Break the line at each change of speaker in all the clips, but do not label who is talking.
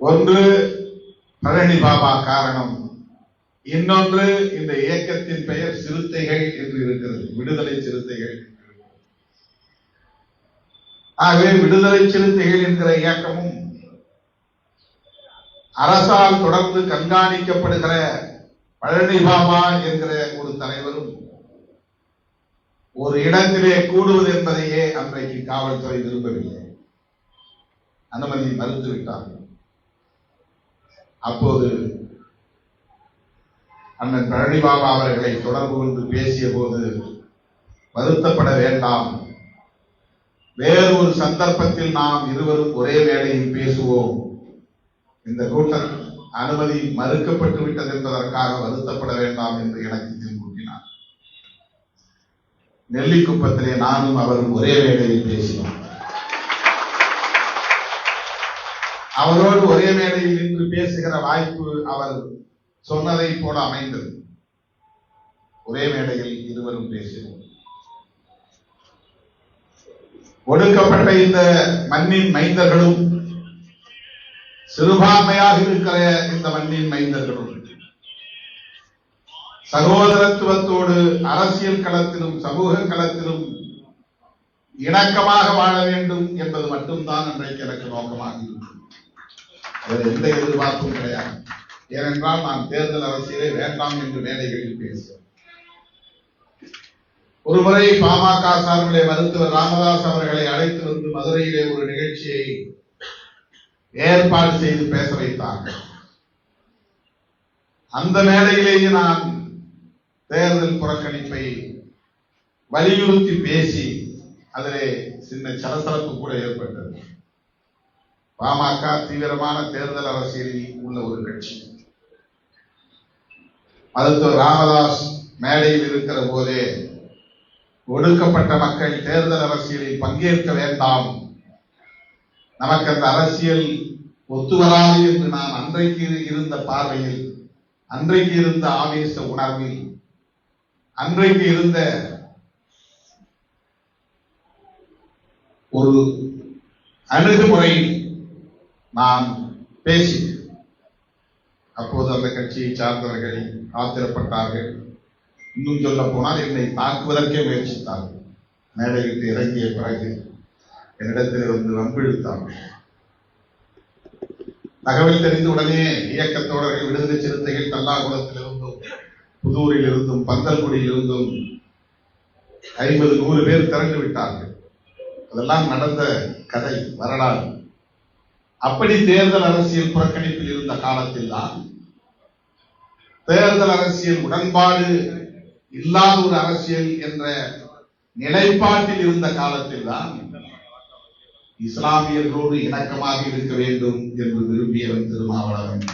ஒன்று பழனி பாபா காரணம், இன்னொன்று இந்த இயக்கத்தின் பெயர் சிறுத்தைகள் என்று இருக்கிறது, விடுதலை சிறுத்தைகள். ஆகவே விடுதலை சிறுத்தைகள் என்கிற இயக்கமும் அரசால் தொடர்ந்து கண்காணிக்கப்படுகிற பழனி பாபா என்கிற ஒரு தலைவரும் ஒரு இடத்திலே கூடுவது என்பதையே அன்றைக்கு காவல்துறை விரும்பவில்லை, அனுமதி மறுத்துவிட்டார்கள். அப்போது அண்ணன் பழனி பாபா அவர்களை தொடர்பு கொண்டு பேசிய போது, வருத்தப்பட வேண்டாம், வேறு ஒரு சந்தர்ப்பத்தில் நாம் இருவரும் ஒரே மேடையில் பேசுவோம், இந்த கூட்டம் அனுமதி மறுக்கப்பட்டு விட்டது என்பதற்காக வருத்தப்பட வேண்டாம் என்று எனக்கு தெளிவூட்டினார். நெல்லிக்குப்பத்திலே நானும் அவரும் ஒரே மேடையில் பேசினோம். அவரோடு ஒரே மேடையில் நின்று பேசுகிற வாய்ப்பு அவர் சொன்னதை போல அமைந்தது. ஒரே மேடையில் இருவரும் பேசினோம். ஒடுக்கப்பட்ட இந்த மண்ணின் மைந்தர்களும் சிறுபான்மையாக இருக்கிற இந்த மண்ணின் மைந்தர்களும் சகோதரத்துவத்தோடு அரசியல் களத்திலும் சமூக களத்திலும் இணக்கமாக வாழ வேண்டும் என்பது மட்டும்தான் இன்றைக்கு எனக்கு நோக்கமாக இருக்கும். அதில் எந்த எதிர்பார்ப்பும் கிடையாது. ஏனென்றால் நான் தேர்தல் அரசியலை வேண்டாம் என்று மேடைகளில் பேசுகிறேன். ஒருமுறை பாமக சார்பிலே மருத்துவர் ராமதாஸ் அவர்களை அழைத்து வந்து மதுரையிலே ஒரு நிகழ்ச்சியை ஏற்பாடு செய்து பேச வைத்தார்கள். அந்த மேடையிலேயே நான் தேர்தல் புறக்கணிப்பை வலியுறுத்தி பேசி அதிலே சின்ன சலசலப்பு கூட ஏற்பட்டது. பாமக தீவிரமான தேர்தல் அரசியலில் உள்ள ஒரு கட்சி. மருத்துவர் ராமதாஸ் மேடையில் இருக்கிற போதே ஒடுக்கப்பட்ட மக்கள் தேர்தல் அரசியலில் பங்கேற்க வேண்டாம், நமக்கு அந்த அரசியல் ஒத்துவராது என்று நான் அன்றைக்கு இருந்த பார்வையில், அன்றைக்கு இருந்த ஆவேச உணர்வில், அன்றைக்கு இருந்த ஒரு அணுகுமுறையில் நான் பேசினேன். அப்போது அந்த கட்சியை சார்ந்தவர்கள் ஆத்திரப்பட்டார்கள். இன்னும் சொல்ல போனால் என்னை தாக்குவதற்கே முயற்சித்தார்கள். மேடையிட்டு இறங்கிய பிறகு என்னிடத்தில் வந்து வம்பிழுத்தார்கள். தகவல் தெரிந்த உடனே இயக்கத்தோழர்கள், விடுதலை சிறுத்தைகள் தல்லாகுளத்தில் இருந்தும் புதூரில் இருந்தும் பந்தல்குடியில் இருந்தும் 50-100 பேர் திரண்டு விட்டார்கள். அதெல்லாம் நடந்த கதை, வரலாறு. அப்படி தேர்தல் அரசியல் புறக்கணிப்பில் இருந்த காலத்தில் தான், தேர்தல் அரசியல் உடன்பாடு இல்லாத ஒரு அரசியல் என்ற நிலைப்பாட்டில் இருந்த காலத்தில் தான் இஸ்லாமியர்களோடு இணக்கமாக இருக்க வேண்டும் என்று விரும்பியவன் திருமாவளவன்.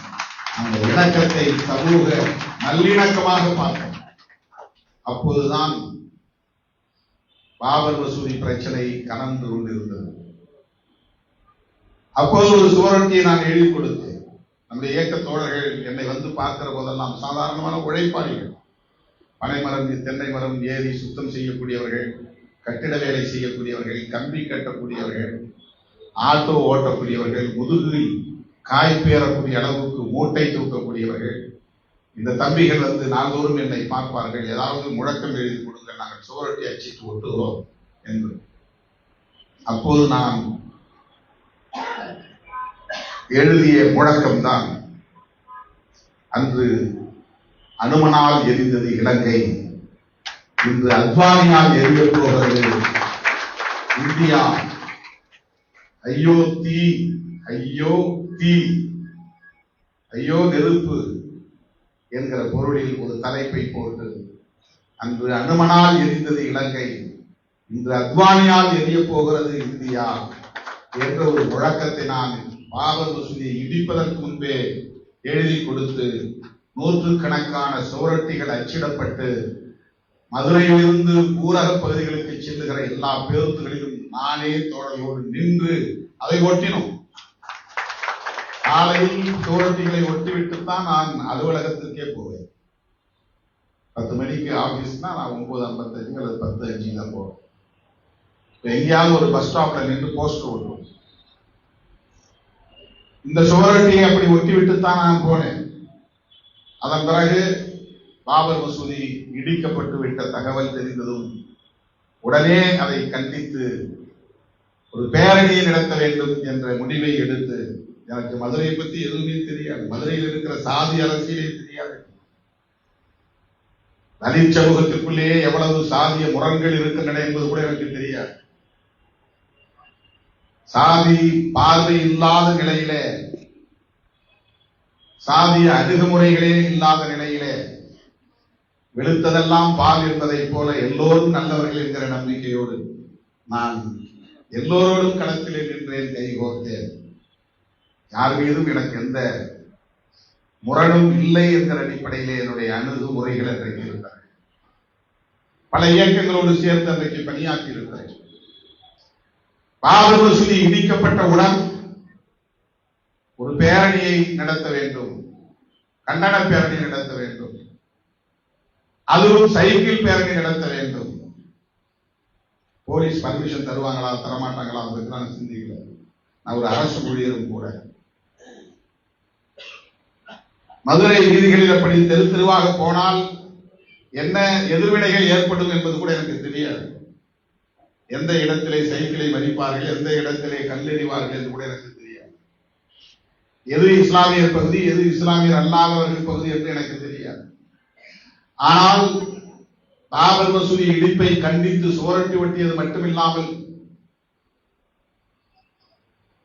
அந்த இணக்கத்தை சமூக நல்லிணக்கமாக பார்க்க, அப்போதுதான் பாபர் மசூதி பிரச்சனை கனந்து கொண்டிருந்தது. அப்போது ஒரு சுவரொட்டியை நான் எழுதி கொடுத்தேன். நம்முடைய இயக்க தோழர்கள் என்னை வந்து பார்க்கிற போதெல்லாம் சாதாரணமான உழைப்பாளிகள், பனைமரம் தென்னை மரம் ஏறி சுத்தம் செய்யக்கூடியவர்கள், கட்டிட வேலை செய்யக்கூடியவர்கள், கம்பி கட்டக்கூடியவர்கள், ஆட்டோ ஓட்டக்கூடியவர்கள், முதுகில் காய் பேரக்கூடிய அளவுக்கு மூட்டை தூக்கக்கூடியவர்கள், இந்த தம்பிகள் வந்து நாள்தோறும் என்னை பார்ப்பார்கள். ஏதாவது முழக்கம் எழுதி கொடுங்கள், நாங்கள் சுவரொட்டி அச்சிட்டு ஒட்டுகிறோம் என்று. அப்போது நான் எழுதிய முழக்கம்தான், அன்று அனுமனால் எரிந்தது இலங்கை, இன்று அத்வானியால் எரிய போகிறது இந்தியா, ஐயோ தீ, ஐயோ தீ, ஐயோ நெருப்பு என்கிற பொருளில் ஒரு தலைப்பை போட்டு, அன்று அனுமனால் எரிந்தது இலங்கை, இன்று அத்வானியால் எரிய போகிறது இந்தியா என்ற ஒரு முழக்கத்தை நான் பாபர் மசூதியை இடிப்பதற்கு முன்பே எழுதி கொடுத்து, நூற்றுக்கணக்கான சுவரொட்டிகள் அச்சிடப்பட்டு மதுரையிலிருந்து ஊரக பகுதிகளுக்கு செல்லுகிற எல்லா பேருந்துகளிலும் நானே தோழர்களோடு நின்று அதை ஒட்டினோம். காலையில் சுவரொட்டிகளை ஒட்டிவிட்டுத்தான் நான் அலுவலகத்திற்கே போவேன். 10 மணிக்கு ஆபீஸ்னா நான் 9:55 அல்லது 10:05 தான் போவேன். எங்கேயாவது ஒரு பஸ் ஸ்டாப்ல நின்று போஸ்டர் ஓட்டுவோம். இந்த சுவரொட்டியை அப்படி ஒட்டிவிட்டுத்தான் நான் போனேன். அதன் பிறகு பாபர் மசூதி இடிக்கப்பட்டு விட்ட தகவல் தெரிந்ததும் உடனே அதை கண்டித்து ஒரு பேரணியை நடத்த வேண்டும் என்ற முடிவை எடுத்து, எனக்கு மதுரையை பத்தி எதுவுமே தெரியாது, மதுரையில் இருக்கிற சாதி அரசியலே தெரியாது, தலித் சமூகத்திற்குள்ளேயே எவ்வளவு சாதிய முரண்கள் இருக்கின்றன என்பது கூட எனக்கு தெரியாது. சாதி பார்வை இல்லாத நிலையிலே, சாதிய அணுகுமுறைகளே இல்லாத நிலையிலே வெளுத்ததெல்லாம் பால் என்பதை போல எல்லோரும் நல்லவர்கள் என்கிற நம்பிக்கையோடு நான் எல்லோரோடும் களத்திலே நின்றேன், கைகோர்த்தேன். யார் மீதும் எனக்கு எந்த முரணும் இல்லை என்கிற அடிப்படையிலே என்னுடைய அணுகுமுறைகள் அன்றைக்கு இருக்கிறேன். பல இயக்கங்களோடு சேர்ந்து அன்றைக்கு பணியாற்றி இருக்கிறேன். பாபர் மசூதி இடிக்கப்பட்டவுடன் ஒரு பேரணியை நடத்த வேண்டும், கண்டன பேரணி நடத்த வேண்டும், அதுவும் சைக்கிள் பேரணி நடத்த வேண்டும். போலீஸ் பர்மிஷன் தருவாங்களா தரமாட்டாங்களா அதுக்கு நான் சிந்திக்கல. நான் ஒரு அரசு ஊழியரும் கூட. மதுரை வீதிகளில் அப்படி தெரு தெருவாக போனால் என்ன எதிர்வினைகள் ஏற்படும் என்பது கூட எனக்கு தெரியாது. எந்த இடத்திலே சைக்கிளை மதிப்பார்கள், எந்த இடத்திலே கல்லெறிவார்கள் என்று கூட எனக்கு தெரியாது. எது இஸ்லாமியர் பகுதி, எது இஸ்லாமியர் அல்லாதவர்கள் பகுதி என்று எனக்கு தெரியாது. ஆனால் பாபர் மசூதி இடிப்பை கண்டித்து சுவரொட்டி ஒட்டியது மட்டுமில்லாமல்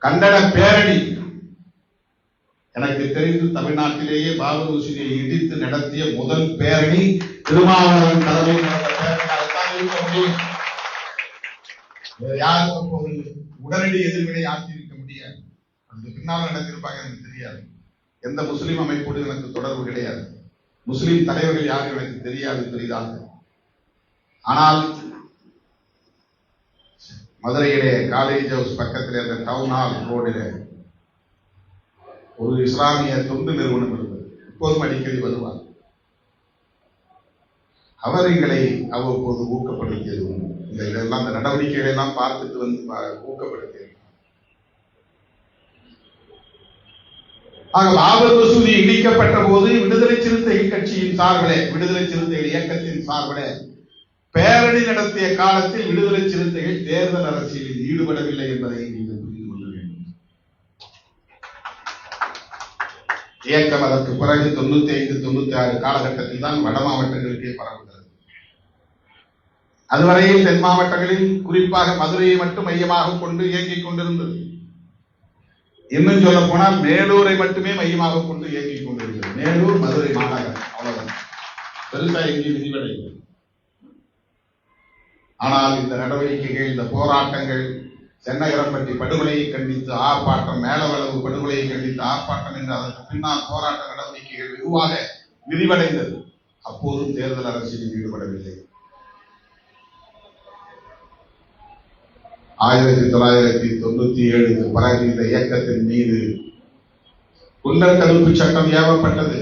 கண்டன பேரணி, எனக்கு தெரிந்து தமிழ்நாட்டிலேயே பாபர் மசூதியை இடித்து நடத்திய முதல் பேரணி திருமாவளவன் தலைமையில் நடந்த பேரணியாகத்தான் இருக்க முடியும். யாரும் அப்போது உடனடி எதிர்வினை ஆற்றியிருக்க முடியாது. அதுக்கு பின்னால் நடத்திருப்பாங்க எனக்கு தெரியாது. எந்த முஸ்லிம் அமைப்போடு எனக்கு தொடர்பு கிடையாது. முஸ்லிம் தலைவர்கள் யாரும் எனக்கு தெரியாது பெரிதாக. ஆனால் மதுரையிலே காலேஜ் ஹவுஸ் பக்கத்திலே அந்த டவுன் ஹால் ரோடிலே ஒரு இஸ்லாமிய தொண்டு நிறுவனம் இருந்தது. இப்போதும் அடிக்கடி வருவார். அவர் எங்களை அவ்வப்போது ஊக்கப்படுத்தியது. இதெல்லாம் அந்த நடவடிக்கைகளை எல்லாம் பார்த்துட்டு வந்து ஊக்கப்படுத்தியது. ஆக பாபர் மசூதி இடிக்கப்பட்ட போது விடுதலை சிறுத்தைகள் கட்சியின் சார்பிலே, விடுதலை சிறுத்தைகள் இயக்கத்தின் சார்பிலே பேரணி நடத்திய காலத்தில் விடுதலை சிறுத்தைகள் தேர்தல் அரசியலில் ஈடுபடவில்லை என்பதை நீங்கள் புரிந்து கொள்ள வேண்டும். இயக்கம் அதற்கு பிறகு 95-96 காலகட்டத்தில் தான் வட மாவட்டங்களுக்கே பரவுகிறது. அதுவரையில் தென் மாவட்டங்களில் குறிப்பாக மதுரையை மட்டும் மையமாக கொண்டு இயங்கிக் கொண்டிருந்தது. இன்னும் சொல்ல போனால் மேலூரை மட்டுமே மையமாக கொண்டு இயங்கிக் கொண்டிருக்கிறது. மேலூர், மதுரை மாநகரம், அவ்வளவுதான். பெருசா எங்கேயும் விரிவடைகிறது. ஆனால் இந்த நடவடிக்கைகள், இந்த போராட்டங்கள், சென்னகரம்பட்டி படுகொலையை கண்டித்து ஆர்ப்பாட்டம், மேலவளவு படுகொலையை கண்டித்து ஆர்ப்பாட்டம் என்று அதற்கு பின்னால் போராட்ட நடவடிக்கைகள் வெகுவாக விரிவடைந்தது. அப்போதும் தேர்தல் அரசியலில் ஈடுபடவில்லை. 1997 பிறகு இந்த இயக்கத்தின் மீது குண்டர் தடுப்பு சட்டம் ஏவப்பட்டது.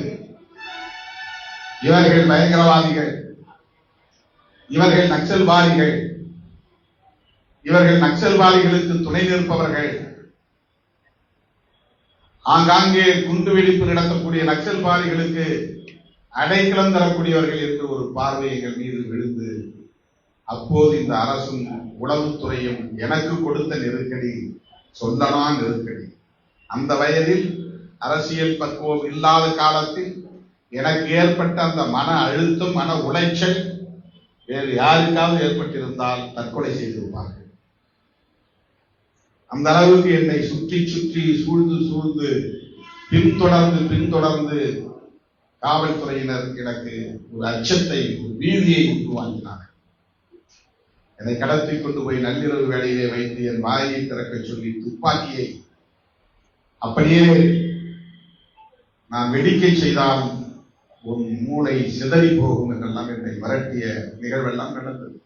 இவர்கள் பயங்கரவாதிகள், இவர்கள் நக்சல்வாதிகள், இவர்கள் நக்சல்வாதிகளுக்கு துணை நிற்பவர்கள், ஆங்காங்கே குண்டுவெடிப்பு நடத்தக்கூடிய நக்சல்வாதிகளுக்கு அடைக்கலம் தரக்கூடியவர்கள் என்று ஒரு பார்வை எங்கள் மீது விழுந்து, அப்போது இந்த அரசும் உளவுத்துறையும் எனக்கு கொடுத்த நெருக்கடி சொல்லனா நெருக்கடி. அந்த வயதில் அரசியல் பக்குவம் இல்லாத காலத்தில் எனக்கு ஏற்பட்ட அந்த மன அழுத்தம், மன உளைச்சல் வேறு யாருக்காவது ஏற்பட்டிருந்தால் தற்கொலை செய்திருப்பார்கள். அந்த அளவுக்கு என்னை சுற்றி சுற்றி சூழ்ந்து பின்தொடர்ந்து காவல்துறையினர் எனக்கு ஒரு அச்சத்தை, ஒரு பீதியை உருவாக்கினார்கள். என்னை கடத்தி கொண்டு போய் நள்ளிரவு வேளையிலே வைத்து என் வாயை திறக்க சொல்லி துப்பாக்கியை அப்படியே நான் வெடிக்கை செய்தால் உன் மூளை சிதறி போகும் என்றெல்லாம் என்னை மிரட்டிய நிகழ்வெல்லாம் நடந்தது.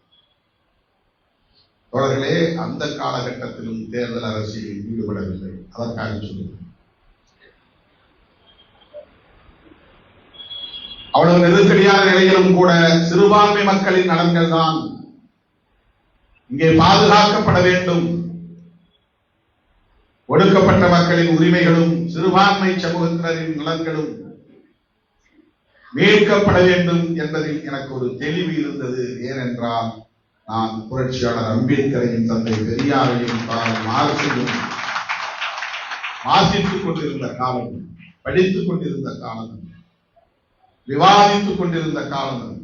தோழர்களே, அந்த காலகட்டத்திலும் தேர்தல் அரசியலில் ஈடுபடவில்லை. அதற்காக சொல்லுங்கள். அவ்வளவு நெருக்கடியான நிலையிலும் கூட சிறுபான்மை மக்களின் நலன்கள் தான் இங்கே பாதுகாக்கப்பட வேண்டும். ஒடுக்கப்பட்ட மக்களின் உரிமைகளும் சிறுபான்மை சமூகத்தினரின் நலன்களும் மீட்கப்பட வேண்டும் என்பதில் எனக்கு ஒரு தெளிவு இருந்தது. ஏனென்றால் நான் புரட்சியாளர் அம்பேத்கரையும் தந்தை பெரியாரையும் மார்க்சையும் வாசித்துக் கொண்டிருந்த காலம், படித்துக் கொண்டிருந்த காலம், விவாதித்துக் கொண்டிருந்த காலம்.